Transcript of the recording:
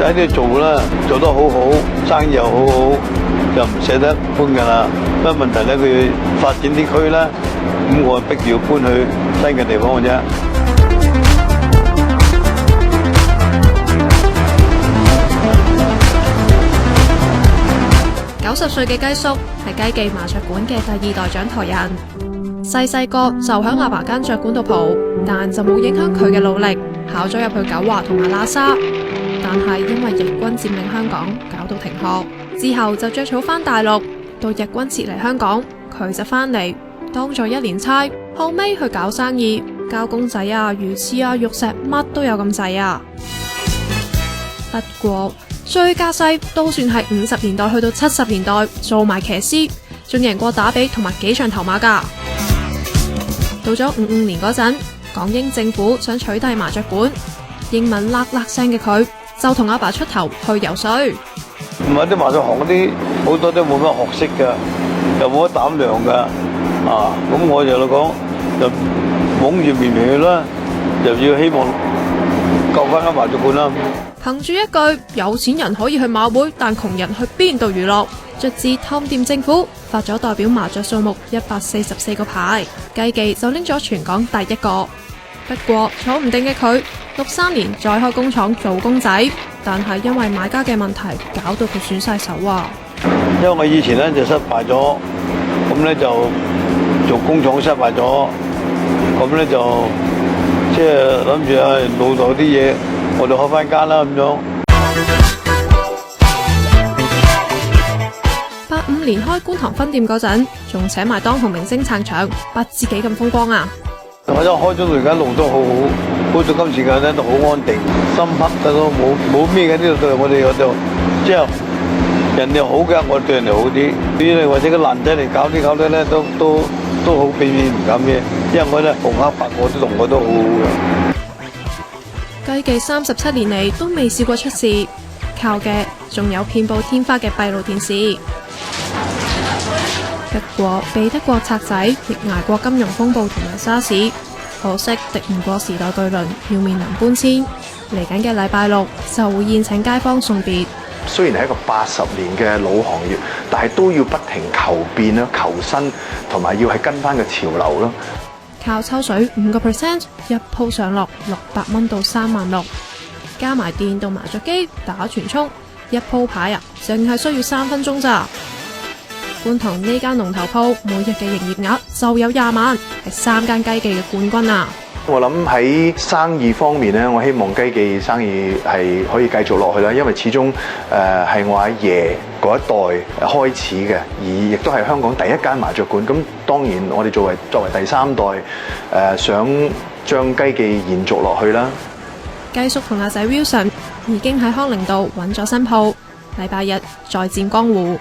就喺呢度做啦，做得好好，生意又好好，就唔捨得搬㗎啦。不過問題咧，佢發展啲區啦，咁我逼住要搬去新嘅地方嘅啫。90歲嘅雞叔係雞記麻雀館嘅第2代掌舵人，細細個就喺阿爸間雀館度蒲，但就冇影響佢嘅努力，考咗入去九華同埋喇沙。但係因為日軍佔領香港，搞到停學，之後就着草返大陸。到日軍撤離香港，佢就返嚟當咗1年差，後尾去搞生意，交公仔啊、魚翅啊、玉石乜都有咁滯啊。不過最架勢都算係50年代去到70年代做埋騎師，仲贏過打比同埋幾場頭馬㗎。到咗55年嗰陣，港英政府想取締麻雀館，英文叻叻聲嘅佢就同阿爸出頭去游說。唔係啲麻雀行嗰啲好多都冇乜學識㗎，又冇乜膽量㗎，咁我就講就懵住面嚟去啦，又要希望救翻間麻雀館啦。憑住一句有錢人可以去馬會，但窮人去邊度娛樂，卒之氹掂政府發咗代表麻雀數目144個牌，雞記就拎咗全港第1個。不過坐唔定嘅佢，63年再開工廠做公仔，但係因為買家嘅問題，搞到佢損晒手啊！因為我以前咧就失敗咗，咁咧就做工廠失敗咗，咁咧就即係諗住老豆啲嘢，我哋開翻間啦咁樣。85年開觀塘分店嗰陣，仲請埋當紅明星撐場，不知幾咁風光啊！我一開咗到而家路都好好，開到今時間咧都好安定，深刻得都冇咩嘅，呢度對我哋就即係人哋好嘅，我對人哋好啲。啲或者個爛仔嚟搞啲咧，都好俾面唔敢嘅，因為我咧紅黑白我都同我都好好嘅。雞記37年嚟都未試過出事，靠嘅仲有遍佈天花嘅閉路電視。不過避得過賊仔，亦捱過金融風暴同埋沙士，可惜敵唔過時代巨輪，要面臨搬遷。嚟緊嘅禮拜六就會宴請街坊送別。雖然係一個80年嘅老行業，但係都要不停求變啦、求新，同埋要係跟翻個潮流咯。靠抽水5%，一鋪上落600蚊到36000，加埋電動麻雀機打全沖，一鋪牌啊，淨係需要3分鐘咋。觀塘呢間龍頭鋪每日嘅營業額就有20萬，係3間雞記嘅冠軍啊！我諗喺生意方面咧，我希望雞記生意係可以繼續落去啦，因為始終係我阿爺嗰一代開始嘅，而亦都係香港第1間麻雀館。咁當然我哋作為第3代，想將雞記延續落去啦。雞叔同阿仔 Wilson 已經喺康寧道揾咗新鋪，禮拜日再戰江湖。